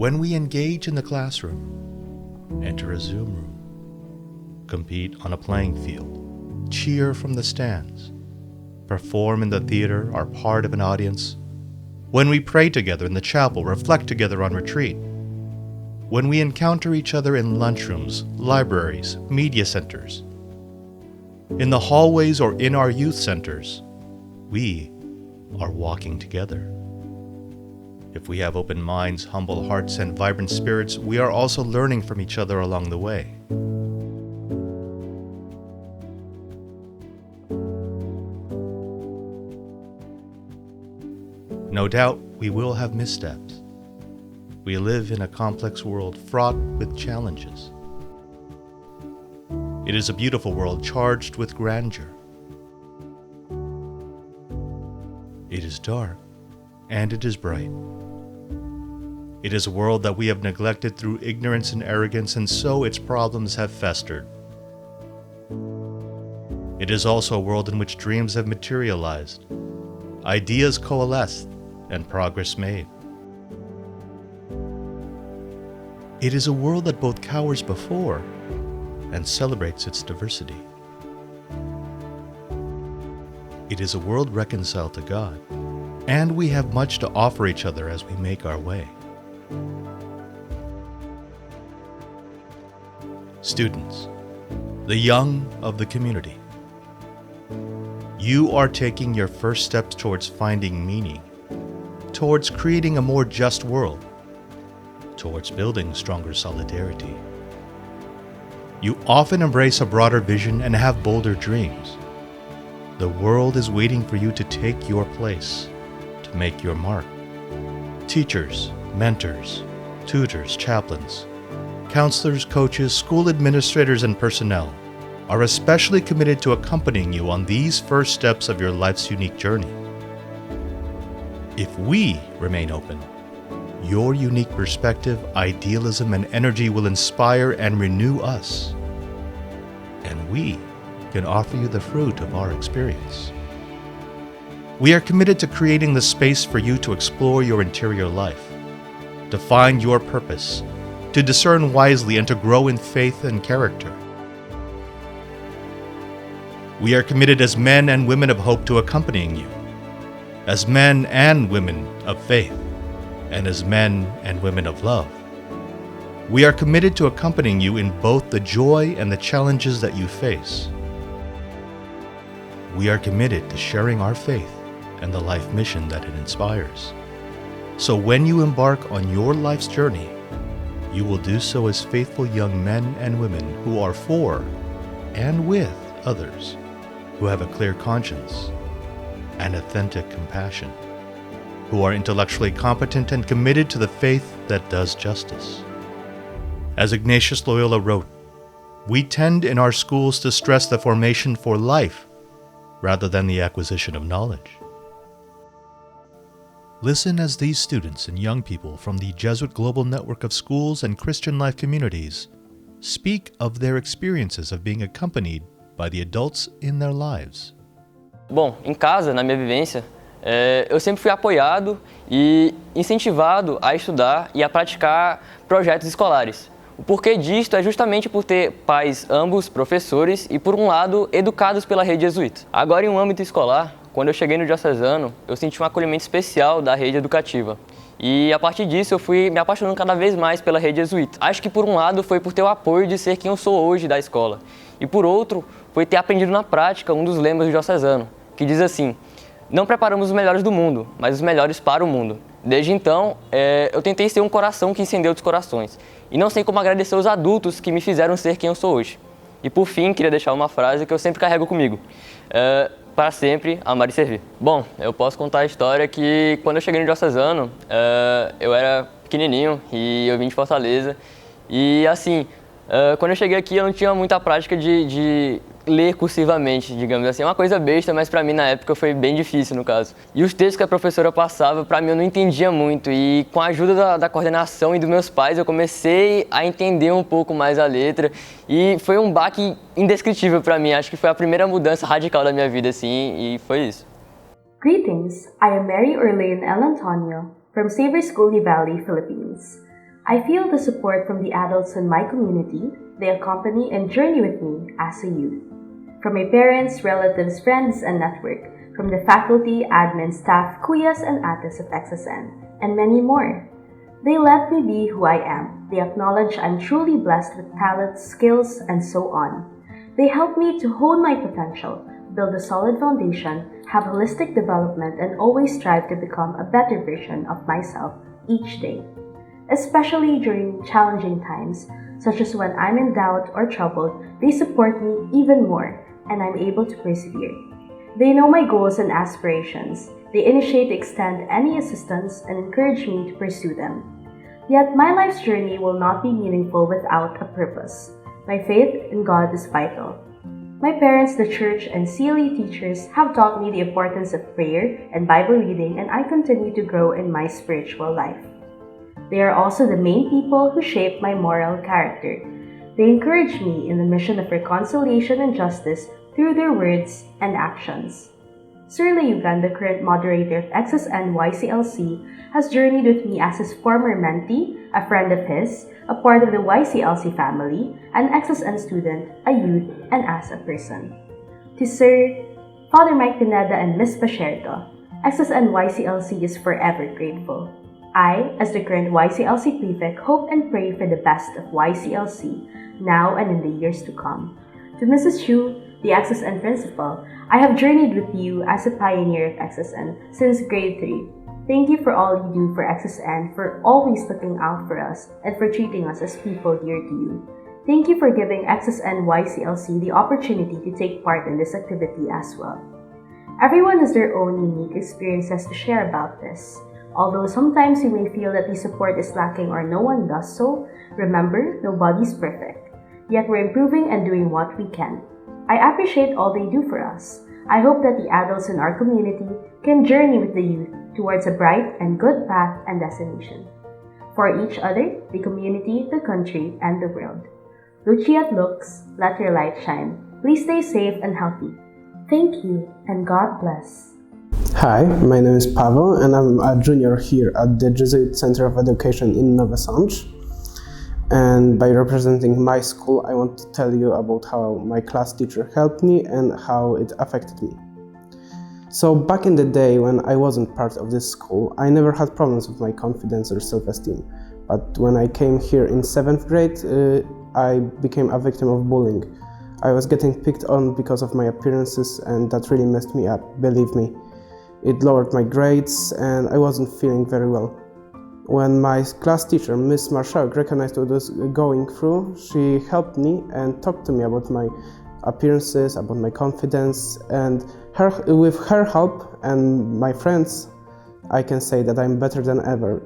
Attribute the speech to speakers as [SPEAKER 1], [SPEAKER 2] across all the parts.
[SPEAKER 1] When we engage in the classroom, enter a Zoom room, compete on a playing field, cheer from the stands, perform in the theater, are part of an audience, when we pray together in the chapel, reflect together on retreat, when we encounter each other in lunchrooms, libraries, media centers, in the hallways or in our youth centers, we are walking together. If we have open minds, humble hearts, and vibrant spirits, we are also learning from each other along the way. No doubt, we will have missteps. We live in a complex world fraught with challenges. It is a beautiful world charged with grandeur. It is dark, and it is bright. It is a world that we have neglected through ignorance and arrogance, and so its problems have festered. It is also a world in which dreams have materialized, ideas coalesced, and progress made. It is a world that both cowers before and celebrates its diversity. It is a world reconciled to God, and we have much to offer each other as we make our way. Students, the young of the community, you are taking your first steps towards finding meaning, towards creating a more just world, towards building stronger solidarity. You often embrace a broader vision and have bolder dreams. The world is waiting for you to take your place, to make your mark. Teachers, mentors, tutors, chaplains, counselors, coaches, school administrators, and personnel are especially committed to accompanying you on these first steps of your life's unique journey. If we remain open, your unique perspective, idealism, and energy will inspire and renew us, and we can offer you the fruit of our experience. We are committed to creating the space for you to explore your interior life, to find your purpose, to discern wisely, and to grow in faith and character. We are committed as men and women of hope to accompanying you, as men and women of faith, and as men and women of love. We are committed to accompanying you in both the joy and the challenges that you face. We are committed to sharing our faith and the life mission that it inspires. So when you embark on your life's journey, you will do so as faithful young men and women who are for and with others, who have a clear conscience and authentic compassion, who are intellectually competent and committed to the faith that does justice. As Ignatius Loyola wrote, we tend in our schools to stress the formation for life rather than the acquisition of knowledge. Listen as these students and young people from the Jesuit Global Network of Schools and Christian Life Communities speak of their experiences of being accompanied by the adults in their lives.
[SPEAKER 2] Bom, em casa, na minha vivência, eu sempre fui apoiado e incentivado a estudar e a praticar projetos escolares. O porquê disto é justamente por ter pais ambos professores e, por um lado, educados pela rede jesuíta. Agora, em um âmbito escolar, quando eu cheguei no diocesano, eu senti um acolhimento especial da rede educativa. E a partir disso eu fui me apaixonando cada vez mais pela rede jesuíta. Acho que por um lado foi por ter o apoio de ser quem eu sou hoje da escola. E por outro, foi ter aprendido na prática um dos lemas do diocesano, que diz assim: não preparamos os melhores do mundo, mas os melhores para o mundo. Desde então, eu tentei ser um coração que incendeu os corações. E não sei como agradecer os adultos que me fizeram ser quem eu sou hoje. E por fim, queria deixar uma frase que eu sempre carrego comigo. Para sempre, amar e servir. Bom, eu posso contar a história que quando eu cheguei no diocesano, eu era pequenininho e eu vim de Fortaleza. E assim, quando eu cheguei aqui eu não tinha muita prática de ler cursivamente, digamos assim. É uma coisa besta, mas para mim na época foi bem difícil no caso. E os textos que a professora passava, para mim eu não entendia muito. E com a ajuda da coordenação e dos meus pais, eu comecei a entender um pouco mais a letra. E foi um baque indescritível para mim. Acho que foi a primeira mudança radical da minha vida, assim, e foi isso.
[SPEAKER 3] Greetings, I am Mary Orlean L. Antonio from Savor School Valley, Philippines. I feel the support from the adults in my community. They accompany and journey with me as a youth. From my parents, relatives, friends, and network, from the faculty, admin, staff, kuyas, and ates of XSN, and many more. They let me be who I am. They acknowledge I'm truly blessed with talents, skills, and so on. They help me to hone my potential, build a solid foundation, have holistic development, and always strive to become a better version of myself each day. Especially during challenging times, such as when I'm in doubt or troubled, they support me even more, and I'm able to persevere. They know my goals and aspirations. They initiate to extend any assistance and encourage me to pursue them. Yet my life's journey will not be meaningful without a purpose. My faith in God is vital. My parents, the church, and CLE teachers have taught me the importance of prayer and Bible reading, and I continue to grow in my spiritual life. They are also the main people who shape my moral character. They encourage me in the mission of reconciliation and justice through their words and actions. Sir Layugan, the current moderator of XSN YCLC, has journeyed with me as his former mentee, a friend of his, a part of the YCLC family, an XSN student, a youth, and as a person. To Sir Father Mike Pineda and Ms. Pacherto, XSN YCLC is forever grateful. I, as the current YCLC prefect, hope and pray for the best of YCLC, now and in the years to come. To Mrs. Chu, the XSN principal, I have journeyed with you as a pioneer of XSN since grade 3. Thank you for all you do for XSN, for always looking out for us, and for treating us as people dear to you. Thank you for giving XSN YCLC the opportunity to take part in this activity as well. Everyone has their own unique experiences to share about this. Although sometimes you may feel that the support is lacking or no one does so, remember, nobody's perfect. Yet we're improving and doing what we can. I appreciate all they do for us. I hope that the adults in our community can journey with the youth towards a bright and good path and destination. For each other, the community, the country, and the world. Luciat looks, let your light shine. Please stay safe and healthy. Thank you, and God bless.
[SPEAKER 4] Hi, my name is Pavel, and I'm a junior here at the Jesuits Center of Education in Nowy Sącz. And by representing my school, I want to tell you about how my class teacher helped me and how it affected me. So back in the day when I wasn't part of this school, I never had problems with my confidence or self-esteem. But when I came here in 7th grade, I became a victim of bullying. I was getting picked on because of my appearances, and that really messed me up, believe me. It lowered my grades and I wasn't feeling very well. When my class teacher, Miss Marszałek, recognized what I was going through, she helped me and talked to me about my appearances, about my confidence, and with her help and my friends, I can say that I'm better than ever.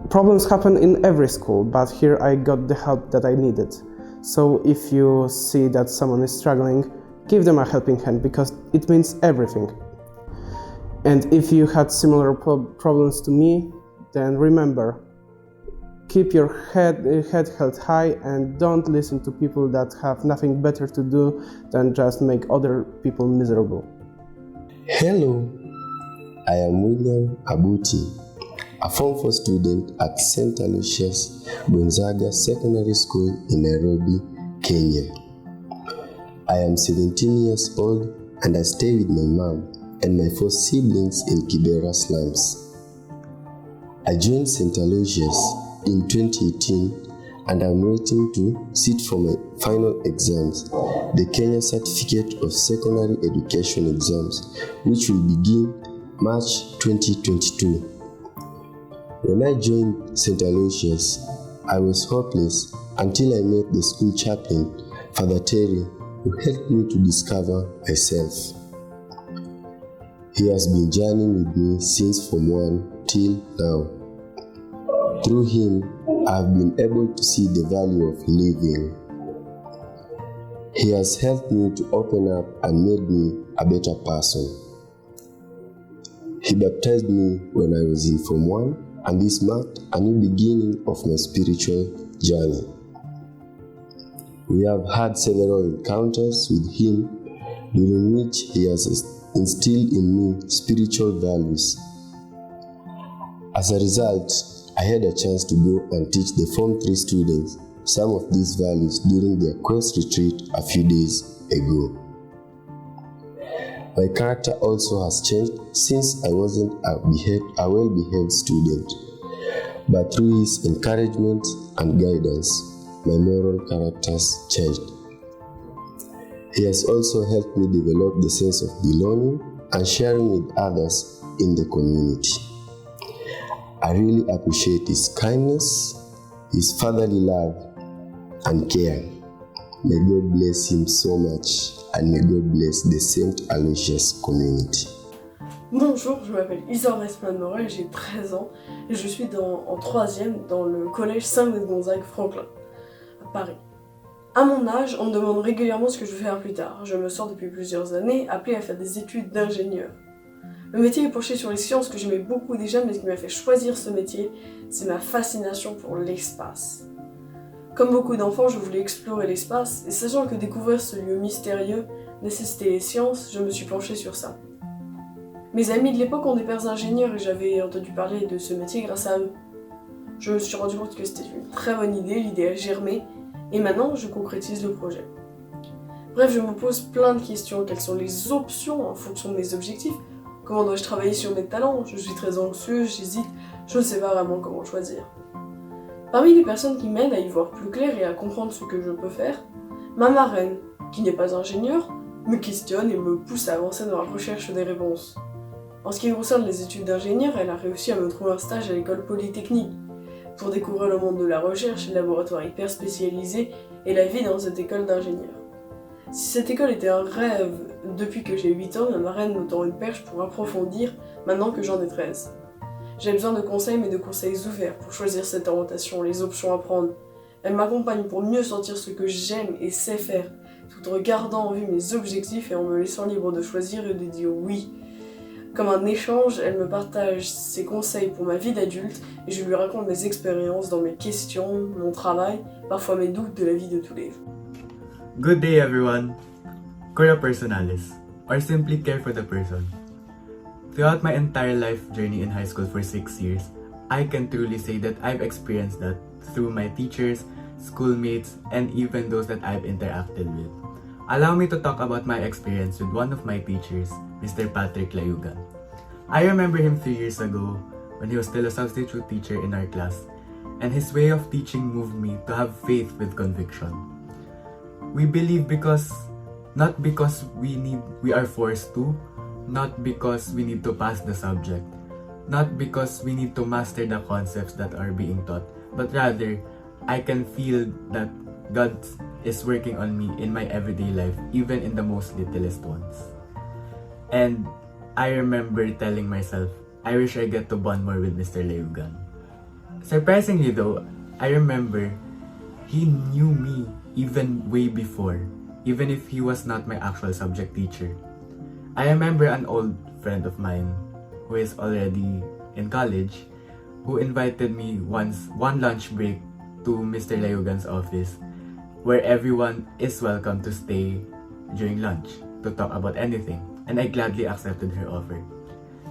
[SPEAKER 4] Problems happen in every school, but here I got the help that I needed. So if you see that someone is struggling, give them a helping hand, because it means everything. And if you had similar problems to me, then remember, keep your head held high and don't listen to people that have nothing better to do than just make other people miserable.
[SPEAKER 5] Hello, I am William Abuti, a Form 4 student at St. Aloysius Gonzaga Secondary School in Nairobi, Kenya. I am 17 years old and I stay with my mom and my 4 siblings in Kibera slums. I joined St. Aloysius in 2018 and I'm waiting to sit for my final exams, the Kenya Certificate of Secondary Education exams, which will begin March 2022. When I joined St. Aloysius, I was hopeless until I met the school chaplain, Father Terry, who helped me to discover myself. He has been journeying with me since Form 1 till now. Through him, I have been able to see the value of living. He has helped me to open up and made me a better person. He baptized me when I was in Form 1, and this marked a new beginning of my spiritual journey. We have had several encounters with him, during which he has instilled in me spiritual values. As a result, I I had a chance to go and teach the Form 3 students some of these values during their quest retreat a few days ago. My character also has changed since I wasn't a well-behaved student, but through his encouragement and guidance, my moral characters changed. He has also helped me develop the sense of belonging and sharing with others in the community. I really appreciate his kindness, his fatherly love, and care. May God bless him so much, and may God bless the St. Aloysius community.
[SPEAKER 6] Bonjour, je m'appelle Isor Esman-Morel, j'ai 13 ans et je suis en 3e dans le collège Saint-Louis-de-Gonzague-Franklin, à Paris. À mon âge, on me demande régulièrement ce que je veux faire plus tard. Je me sens depuis plusieurs années appelée à faire des études d'ingénieur. Le métier est penché sur les sciences que j'aimais beaucoup déjà, mais ce qui m'a fait choisir ce métier, c'est ma fascination pour l'espace. Comme beaucoup d'enfants, je voulais explorer l'espace, et sachant que découvrir ce lieu mystérieux nécessitait les sciences, je me suis penchée sur ça. Mes amis de l'époque ont des pères ingénieurs et j'avais entendu parler de ce métier grâce à eux. Je me suis rendu compte que c'était une très bonne idée, l'idée a germé, et maintenant je concrétise le projet. Bref, je me pose plein de questions. Quelles sont les options en fonction de mes objectifs? Comment dois-je travailler sur mes talents? Je suis très anxieuse, j'hésite, je ne sais pas vraiment comment choisir. Parmi les personnes qui m'aident à y voir plus clair et à comprendre ce que je peux faire, ma marraine, qui n'est pas ingénieure, me questionne et me pousse à avancer dans la recherche des réponses. En ce qui concerne les études d'ingénieur, elle a réussi à me trouver un stage à l'école polytechnique pour découvrir le monde de la recherche, les laboratoires hyper spécialisés et la vie dans cette école d'ingénieur. Si cette école était un rêve depuis que j'ai 8 ans, ma marraine me tend une perche pour approfondir maintenant que j'en ai 13. J'ai besoin de conseils, mais de conseils ouverts pour choisir cette orientation, les options à prendre. Elle m'accompagne pour mieux sentir ce que j'aime et sais faire, tout en regardant en vue mes objectifs et en me laissant libre de choisir et de dire oui. Comme un échange, elle me partage ses conseils pour ma vie d'adulte et je lui raconte mes expériences dans mes questions, mon travail, parfois mes doutes de la vie de tous les jours.
[SPEAKER 7] Good day everyone! Cora personalis, or simply care for the person. Throughout my entire life journey in high school for 6 years, I can truly say that I've experienced that through my teachers, schoolmates, and even those that I've interacted with. Allow me to talk about my experience with one of my teachers, Mr. Patrick Layugan. I remember him 3 years ago when he was still a substitute teacher in our class, and his way of teaching moved me to have faith with conviction. We believe not because we are forced to, not because we need to pass the subject, not because we need to master the concepts that are being taught, but rather, I can feel that God is working on me in my everyday life, even in the most littlest ones. And I remember telling myself, I wish I get to bond more with Mr. Layugan. Surprisingly though, I remember he knew me even way before, even if he was not my actual subject teacher. I remember an old friend of mine who is already in college who invited me one lunch break to Mr. Layugan's office where everyone is welcome to stay during lunch to talk about anything, and I gladly accepted her offer.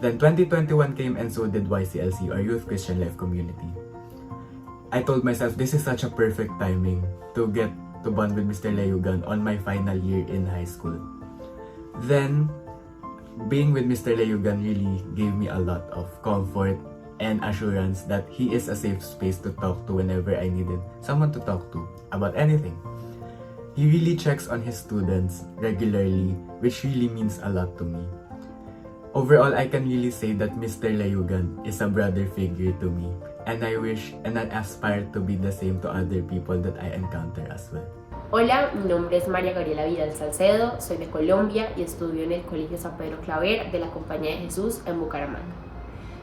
[SPEAKER 7] Then 2021 came and so did YCLC, or Youth Christian Life Community. I told myself this is such a perfect timing to get to bond with Mr. Layugan on my final year in high school. Then, being with Mr. Layugan really gave me a lot of comfort and assurance that he is a safe space to talk to whenever I needed someone to talk to about anything. He really checks on his students regularly, which really means a lot to me. Overall, I can really say that Mr. Layugan is a brother figure to me, and I wish and I aspire to be the same to other people that I encounter as well.
[SPEAKER 8] Hola, mi nombre es María Gabriela Vidal Salcedo, soy de Colombia y estudio en el Colegio San Pedro Claver de la Compañía de Jesús en Bucaramanga.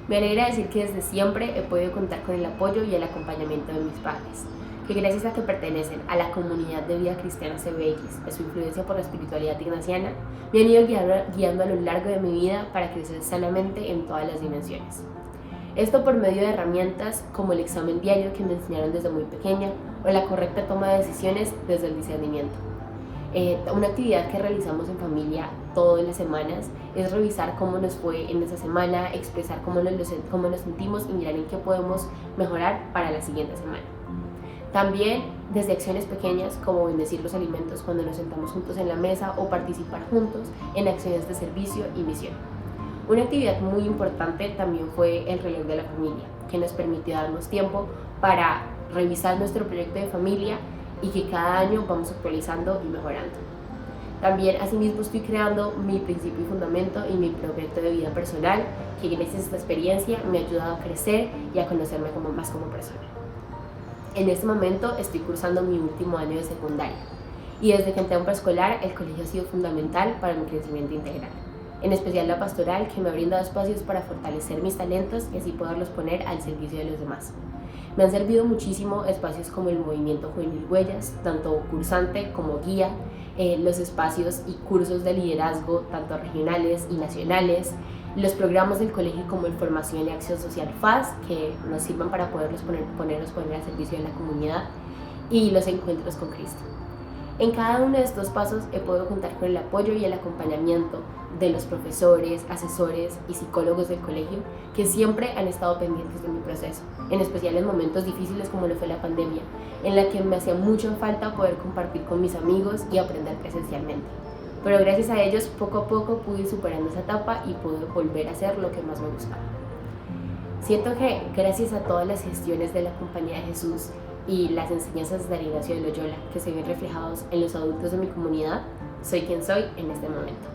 [SPEAKER 8] Me alegra decir que desde siempre he podido contar con el apoyo y el acompañamiento de mis padres, que gracias a que pertenecen a la comunidad de vida cristiana CBX, a su influencia por la espiritualidad ignaciana, me han ido guiando a lo largo de mi vida para crecer sanamente en todas las dimensiones. Esto por medio de herramientas como el examen diario que me enseñaron desde muy pequeña o la correcta toma de decisiones desde el discernimiento. Una actividad que realizamos en familia todas las semanas es revisar cómo nos fue en esa semana, expresar cómo nos sentimos y mirar en qué podemos mejorar para la siguiente semana. También desde acciones pequeñas como bendecir los alimentos cuando nos sentamos juntos en la mesa o participar juntos en acciones de servicio y misión. Una actividad muy importante también fue el reloj de la familia, que nos permitió darnos tiempo para revisar nuestro proyecto de familia y que cada año vamos actualizando y mejorando. También asimismo estoy creando mi principio y fundamento y mi proyecto de vida personal, que gracias a esta experiencia me ha ayudado a crecer y a conocerme más como persona. En este momento estoy cursando mi último año de secundaria y desde que entré a un preescolar el colegio ha sido fundamental para mi crecimiento integral, en especial la pastoral, que me ha brindado espacios para fortalecer mis talentos y así poderlos poner al servicio de los demás. Me han servido muchísimo espacios como el movimiento juvenil Huellas, tanto cursante como guía, los espacios y cursos de liderazgo, tanto regionales y nacionales, los programas del colegio como el Formación y Acción Social FAS, que nos sirvan para ponerlos al servicio de la comunidad, y los encuentros con Cristo. En cada uno de estos pasos he podido contar con el apoyo y el acompañamiento de los profesores, asesores y psicólogos del colegio que siempre han estado pendientes de mi proceso, en especial en momentos difíciles como lo fue la pandemia, en la que me hacía mucha falta poder compartir con mis amigos y aprender presencialmente. Pero gracias a ellos poco a poco pude ir superando esa etapa y pude volver a hacer lo que más me gustaba. Siento que gracias a todas las gestiones de la Compañía de Jesús y las enseñanzas de Ignacio de Loyola que se ven reflejados en los adultos de mi comunidad, soy quien soy en este momento.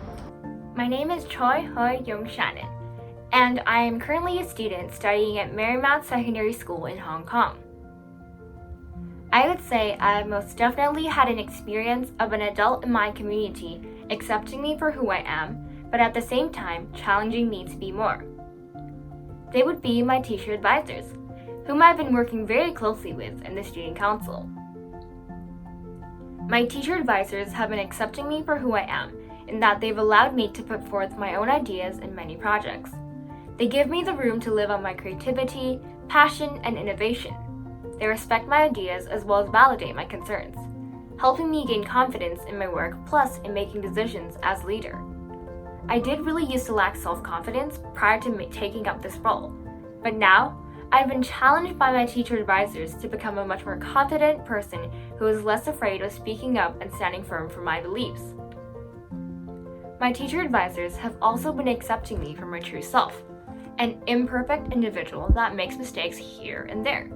[SPEAKER 9] My name is Choi Hoi Young Shannon, and I am currently a student studying at Marymount Secondary School in Hong Kong. I would say I have most definitely had an experience of an adult in my community accepting me for who I am, but at the same time challenging me to be more. They would be my teacher advisors, whom I've been working very closely with in the Student Council. My teacher advisors have been accepting me for who I am, in that they've allowed me to put forth my own ideas in many projects. They give me the room to live on my creativity, passion, and innovation. They respect my ideas as well as validate my concerns, helping me gain confidence in my work plus in making decisions as leader. I did really used to lack self-confidence prior to taking up this role, but now I've been challenged by my teacher advisors to become a much more confident person who is less afraid of speaking up and standing firm for my beliefs. My teacher advisors have also been accepting me for my true self, an imperfect individual that makes mistakes here and there.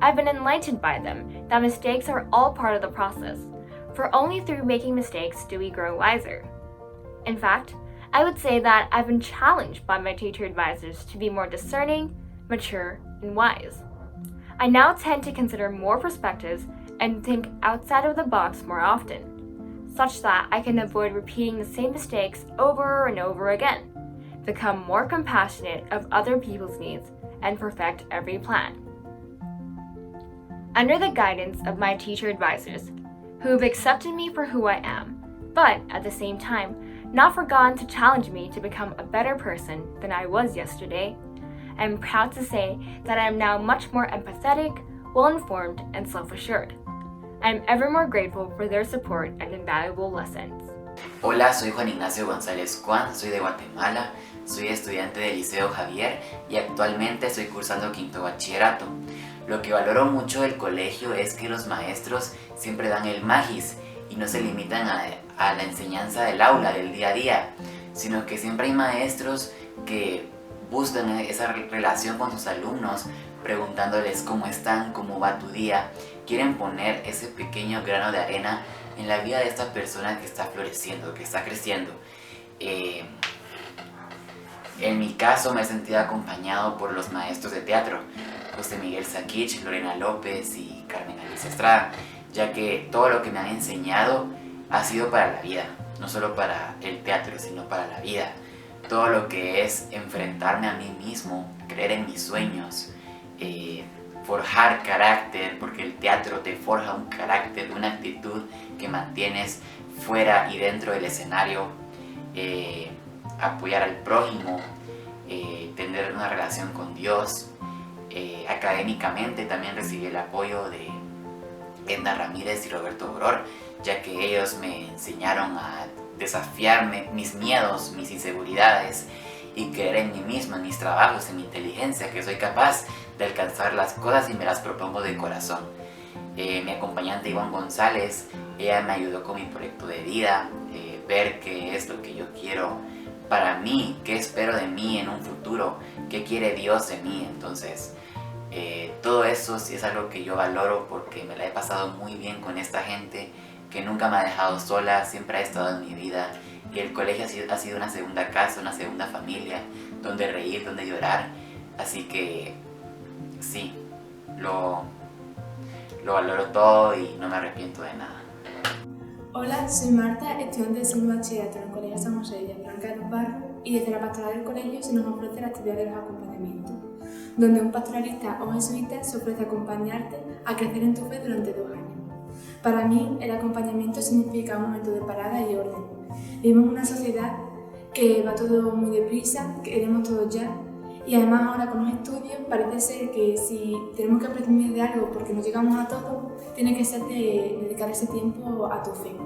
[SPEAKER 9] I've been enlightened by them that mistakes are all part of the process, for only through making mistakes do we grow wiser. In fact, I would say that I've been challenged by my teacher advisors to be more discerning, mature, and wise. I now tend to consider more perspectives and think outside of the box more often, such that I can avoid repeating the same mistakes over and over again, become more compassionate of other people's needs, and perfect every plan. Under the guidance of my teacher advisors, who have accepted me for who I am, but at the same time, not forgotten to challenge me to become a better person than I was yesterday, I'm proud to say that I am now much more empathetic, well-informed, and self-assured. I am ever more grateful for their support and invaluable lessons.
[SPEAKER 10] Hola, soy Juan Ignacio González Juan, soy de Guatemala, soy estudiante del Liceo Javier y actualmente estoy cursando quinto bachillerato. Lo que valoro mucho del colegio es que los maestros siempre dan el magis y no se limitan a la enseñanza del aula, del día a día, sino que siempre hay maestros que buscan esa relación con sus alumnos, preguntándoles cómo están, cómo va tu día. Quieren poner ese pequeño grano de arena en la vida de esta persona que está floreciendo, que está creciendo. En mi caso me he sentido acompañado por los maestros de teatro, José Miguel Saquich, Lorena López y Carmen Alicia Estrada, ya que todo lo que me han enseñado ha sido para la vida, no solo para el teatro, sino para la vida. Todo lo que es enfrentarme a mí mismo, creer en mis sueños, forjar carácter, porque el teatro te forja un carácter, una actitud que mantienes fuera y dentro del escenario, apoyar al prójimo, tener una relación con Dios. Académicamente también recibí el apoyo Edna Ramírez y Roberto Boror, ya que ellos me enseñaron a desafiarme mis miedos, mis inseguridades y creer en mí mismo, en mis trabajos, en mi inteligencia, que soy capaz de alcanzar las cosas y me las propongo de corazón. Mi acompañante Iván González, ella me ayudó con mi proyecto de vida, ver qué es lo que yo quiero para mí, qué espero de mí en un futuro, qué quiere Dios de mí. Entonces, todo eso sí es algo que yo valoro porque me la he pasado muy bien con esta gente que nunca me ha dejado sola, siempre ha estado en mi vida. Y el colegio ha sido una segunda casa, una segunda familia, donde reír, donde llorar. Así que sí, lo valoro todo y no me arrepiento de nada.
[SPEAKER 11] Hola, soy Marta, estudiante de segundo bachillerato en el Colegio San José de Blanca de los Barros, y desde la pastoral del colegio se nos ofrece la actividad de los acompañamientos, donde un pastoralista o jesuita se ofrece a acompañarte a crecer en tu fe durante 2 años. Para mí, el acompañamiento significa un momento de parada y orden. Vivimos en una sociedad que va todo muy deprisa, que queremos todo ya, y además ahora con los estudios parece ser que si tenemos que prescindir de algo porque no llegamos a todo, tiene que ser de dedicar ese tiempo a tu fe.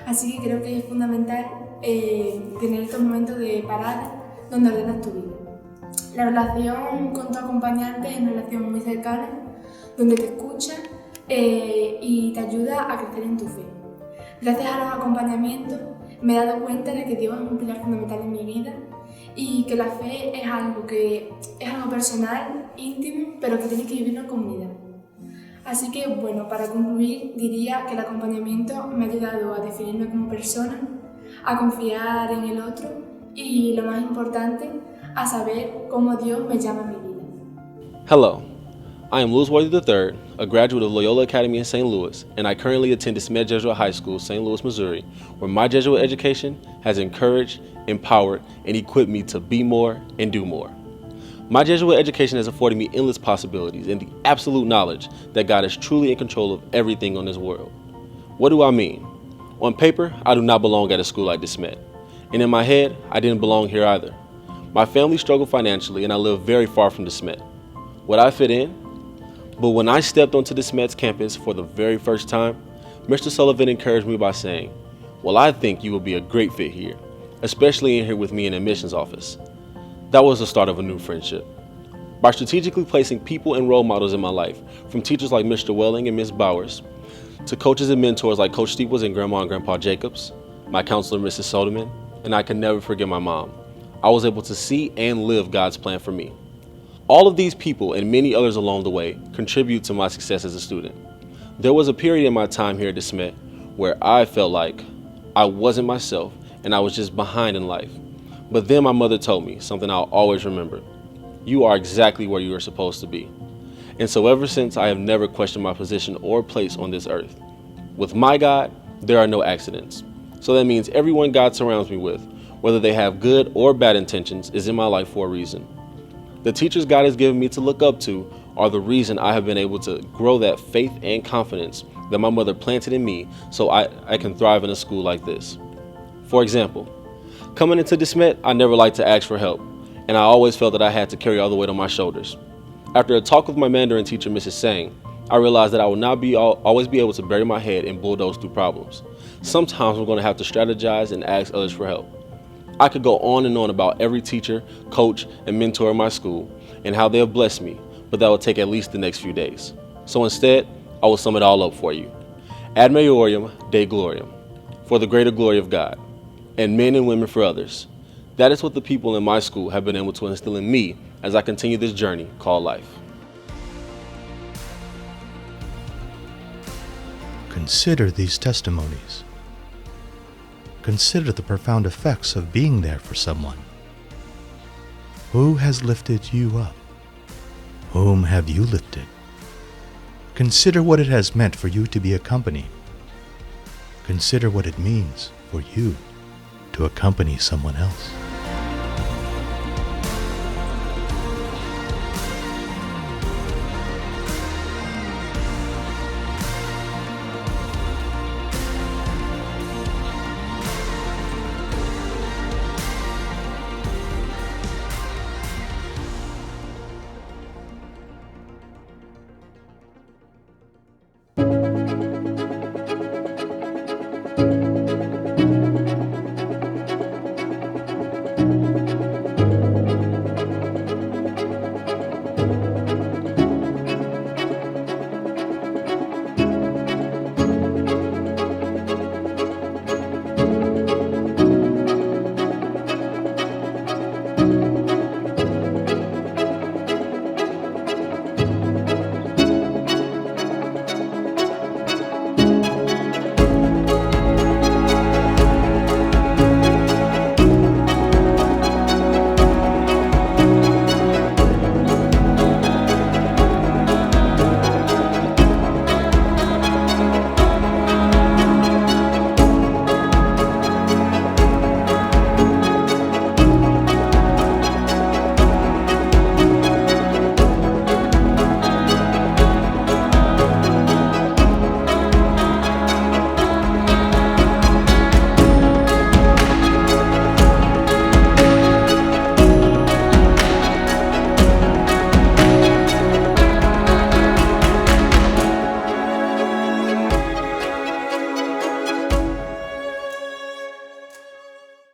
[SPEAKER 11] Así que creo que es fundamental tener estos momentos de parada donde ordenas tu vida. La relación con tu acompañante es una relación muy cercana, donde te escucha y te ayuda a crecer en tu fe. Gracias a los acompañamientos me he dado cuenta de que Dios es un pilar fundamental en mi vida y que la fe es algo personal, íntimo, pero que tienes que vivirlo con vida. Así que, bueno, para concluir, diría que el acompañamiento me ha ayudado a definirme como persona, a confiar en el otro y, lo más importante, a saber cómo Dios me llama a mi vida.
[SPEAKER 12] Hello, I am Louis Worthy III, a graduate of Loyola Academy in St. Louis, and I currently attend DeSmet Jesuit High School, St. Louis, Missouri, where my Jesuit education has encouraged, empowered, and equipped me to be more and do more. My Jesuit education has afforded me endless possibilities and the absolute knowledge that God is truly in control of everything on this world. What do I mean? On paper, I do not belong at a school like DeSmet, and in my head, I didn't belong here either. My family struggled financially and I live very far from DeSmet. Would I fit in? But when I stepped onto DeSmet's campus for the very first time, Mr. Sullivan encouraged me by saying, "Well, I think you will be a great fit here, especially in here with me in the admissions office." That was the start of a new friendship. By strategically placing people and role models in my life, from teachers like Mr. Welling and Ms. Bowers, to coaches and mentors like Coach Steeples and Grandma and Grandpa Jacobs, my counselor Mrs. Soderman, and I can never forget my mom, I was able to see and live God's plan for me. All of these people and many others along the way contribute to my success as a student. There was a period in my time here at DeSmet where I felt like I wasn't myself and I was just behind in life. But then my mother told me something I'll always remember. You are exactly where you are supposed to be. And so ever since, I have never questioned my position or place on this earth. With my God, there are no accidents. So that means everyone God surrounds me with, whether they have good or bad intentions, is in my life for a reason. The teachers God has given me to look up to are the reason I have been able to grow that faith and confidence that my mother planted in me so I can thrive in a school like this. For example, coming into DeSmet, I never liked to ask for help, and I always felt that I had to carry all the weight on my shoulders. After a talk with my Mandarin teacher, Mrs. Sang, I realized that I will not always be able to bury my head and bulldoze through problems. Sometimes I'm going to have to strategize and ask others for help. I could go on and on about every teacher, coach, and mentor in my school and how they have blessed me, but that would take at least the next few days. So instead, I will sum it all up for you. Ad maiorem Dei gloriam, for the greater glory of God, and men and women for others. That is what the people in my school have been able to instill in me as I continue this journey called life.
[SPEAKER 1] Consider these testimonies. Consider the profound effects of being there for someone. Who has lifted you up? Whom have you lifted? Consider what it has meant for you to be accompanied. Consider what it means for you to accompany someone else.